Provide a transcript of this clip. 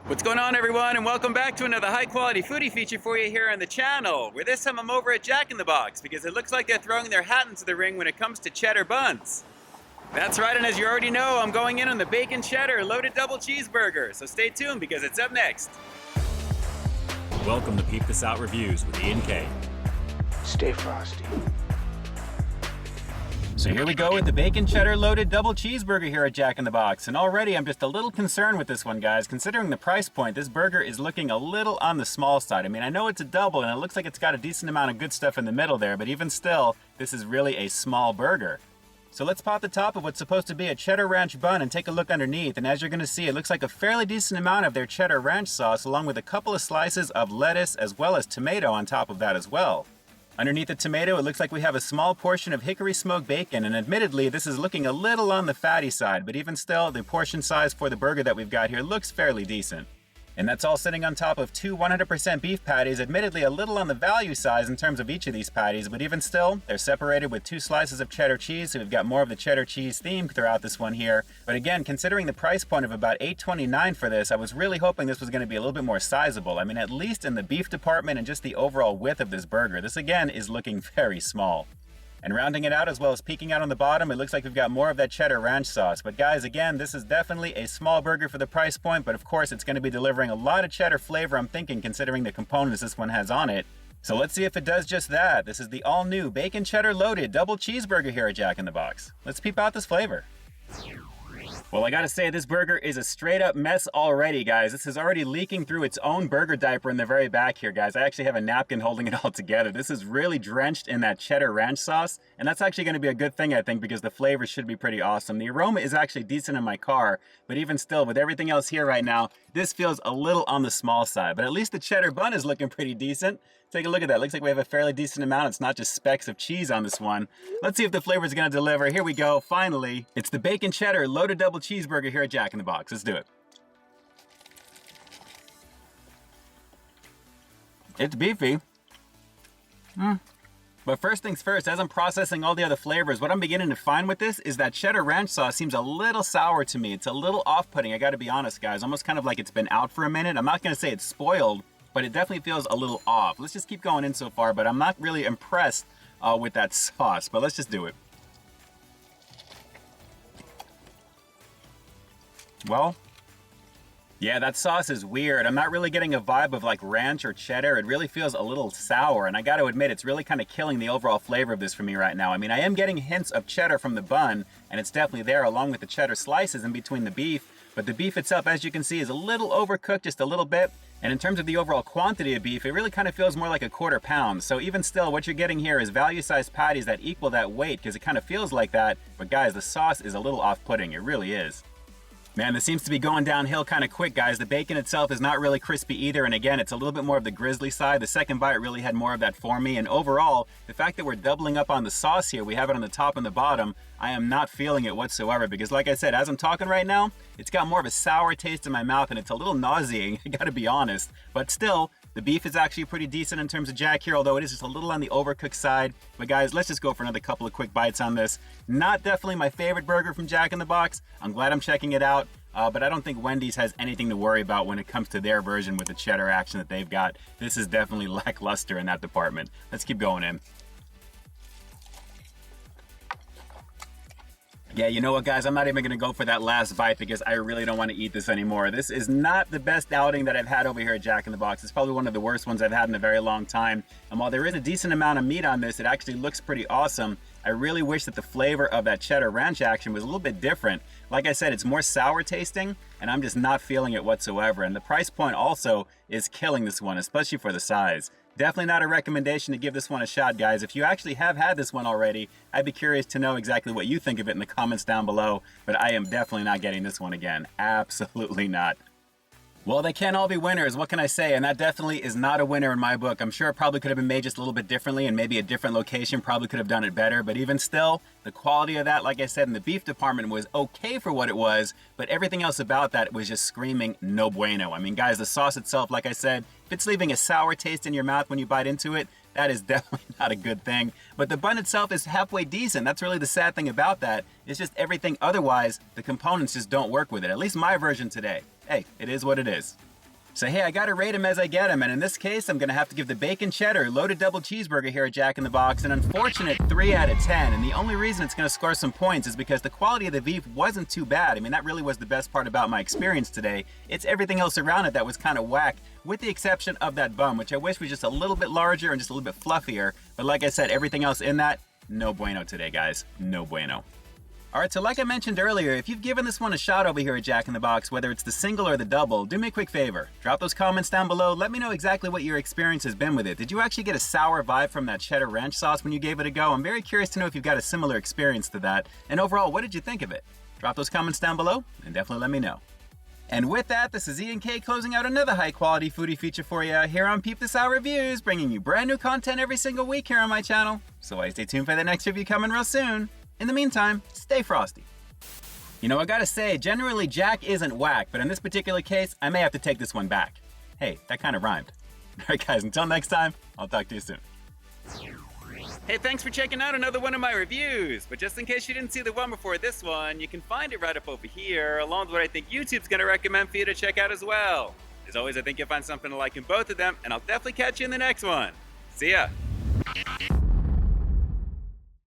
What's going on, everyone, and welcome back to another high-quality foodie feature for you here on the channel, where this time I'm over at Jack in the Box because it looks like they're throwing their hat into the ring when it comes to cheddar buns. That's right, and as you already know, I'm going in on the bacon cheddar loaded double cheeseburger, so stay tuned because it's up next. Welcome to Peep This Out Reviews with Ian K. Stay frosty. So here we go with the bacon cheddar loaded double cheeseburger here at Jack in the Box, and already I'm just a little concerned with this one, guys. Considering the price point, this burger is looking a little on the small side. I mean, I know it's a double and it looks like it's got a decent amount of good stuff in the middle there, but even still, this is really a small burger. So let's pop the top of what's supposed to be a cheddar ranch bun and take a look underneath, and as you're gonna see, it looks like a fairly decent amount of their cheddar ranch sauce along with a couple of slices of lettuce as well as tomato on top of that as well. Underneath the tomato, it looks like we have a small portion of hickory smoked bacon, and admittedly, this is looking a little on the fatty side, but even still, the portion size for the burger that we've got here looks fairly decent. And that's all sitting on top of two 100% beef patties, admittedly a little on the value size in terms of each of these patties, but even still, they're separated with two slices of cheddar cheese, so we've got more of the cheddar cheese theme throughout this one here. But again, considering the price point of about $8.29 for this, I was really hoping this was going to be a little bit more sizable. I mean, at least in the beef department and just the overall width of this burger, this again is looking very small. And rounding it out as well as peeking out on the bottom, it looks like we've got more of that cheddar ranch sauce. But guys, again, this is definitely a small burger for the price point, but of course it's going to be delivering a lot of cheddar flavor, I'm thinking, considering the components this one has on it. So let's see if it does just that. This is the all-new bacon cheddar loaded double cheeseburger here at Jack in the Box. Let's peep out this flavor. Well, I gotta say, this burger is a straight up mess already, guys. This is already leaking through its own burger diaper in the very back here, guys. I actually have a napkin holding it all together. This is really drenched in that cheddar ranch sauce, and that's actually gonna be a good thing, I think, because the flavor should be pretty awesome. The aroma is actually decent in my car, but even still, with everything else here right now, this feels a little on the small side, but at least the cheddar bun is looking pretty decent. Take a look at that. Looks like we have a fairly decent amount. It's not just specks of cheese on this one. Let's see if the flavor is going to deliver. Here we go. Finally, it's the bacon cheddar loaded double cheeseburger here at Jack in the Box. Let's do it. It's beefy. But first things first, as I'm processing all the other flavors, what I'm beginning to find with this is that cheddar ranch sauce seems a little sour to me. It's a little off-putting. I got to be honest, guys. Almost kind of like it's been out for a minute. I'm not going to say it's spoiled, but it definitely feels a little off. Let's just keep going in so far, but I'm not really impressed with that sauce, but let's just do it. Well, yeah, that sauce is weird. I'm not really getting a vibe of like ranch or cheddar. It really feels a little sour, and I got to admit, it's really kind of killing the overall flavor of this for me right now. I mean, I am getting hints of cheddar from the bun, and it's definitely there along with the cheddar slices in between the beef, but the beef itself, as you can see, is a little overcooked, just a little bit. And in terms of the overall quantity of beef, it really kind of feels more like a quarter pound. So even still, what you're getting here is value-sized patties that equal that weight, because it kind of feels like that. But guys, the sauce is a little off-putting. It really is. Man, this seems to be going downhill kind of quick, guys. The bacon itself is not really crispy either, and again, it's a little bit more of the grizzly side. The second bite really had more of that for me, and overall, the fact that we're doubling up on the sauce here, we have it on the top and the bottom, I am not feeling it whatsoever, because like I said, as I'm talking right now, it's got more of a sour taste in my mouth, and it's a little nauseating, I gotta be honest. But still, the beef is actually pretty decent in terms of Jack here, although it is just a little on the overcooked side. But guys, let's just go for another couple of quick bites on this. Not definitely my favorite burger from Jack in the Box. I'm glad I'm checking it out. But I don't think Wendy's has anything to worry about when it comes to their version with the cheddar action that they've got. This is definitely lackluster in that department. Let's keep going in. Yeah, you know what, guys? I'm not even going to go for that last bite because I really don't want to eat this anymore. This is not the best outing that I've had over here at Jack in the Box. It's probably one of the worst ones I've had in a very long time. And while there is a decent amount of meat on this, it actually looks pretty awesome. I really wish that the flavor of that cheddar ranch action was a little bit different. Like I said, it's more sour tasting, and I'm just not feeling it whatsoever. And the price point also is killing this one, especially for the size. Definitely not a recommendation to give this one a shot, guys. If you actually have had this one already, I'd be curious to know exactly what you think of it in the comments down below. But I am definitely not getting this one again. Absolutely not. Well, they can't all be winners, what can I say? And that definitely is not a winner in my book. I'm sure it probably could have been made just a little bit differently, and maybe a different location probably could have done it better. But even still, the quality of that, like I said, in the beef department was okay for what it was, but everything else about that was just screaming no bueno. I mean, guys, the sauce itself, like I said, if it's leaving a sour taste in your mouth when you bite into it, that is definitely not a good thing. But the bun itself is halfway decent. That's really the sad thing about that. It's just everything otherwise, the components just don't work with it. At least my version today. Hey, it is what it is. So hey, I gotta rate them as I get them, and in this case, I'm gonna have to give the bacon cheddar loaded double cheeseburger here at Jack in the Box an unfortunate 3 out of 10, and the only reason it's gonna score some points is because the quality of the beef wasn't too bad. I mean, that really was the best part about my experience today. It's everything else around it that was kind of whack, with the exception of that bun, which I wish was just a little bit larger and just a little bit fluffier, but like I said, everything else in that, no bueno today, guys. No bueno. Alright, so like I mentioned earlier, if you've given this one a shot over here at Jack in the Box, whether it's the single or the double, do me a quick favor. Drop those comments down below, let me know exactly what your experience has been with it. Did you actually get a sour vibe from that cheddar ranch sauce when you gave it a go? I'm very curious to know if you've got a similar experience to that. And overall, what did you think of it? Drop those comments down below, and definitely let me know. And with that, this is Ian K closing out another high-quality foodie feature for you here on Peep This Out Reviews, bringing you brand new content every single week here on my channel. So stay tuned for the next review coming real soon. In the meantime, stay frosty. You know, I gotta say, generally Jack isn't whack, but in this particular case, I may have to take this one back. Hey, that kind of rhymed. Alright guys, until next time, I'll talk to you soon. Hey, thanks for checking out another one of my reviews. But just in case you didn't see the one before this one, you can find it right up over here, along with what I think YouTube's gonna recommend for you to check out as well. As always, I think you'll find something to like in both of them, and I'll definitely catch you in the next one. See ya!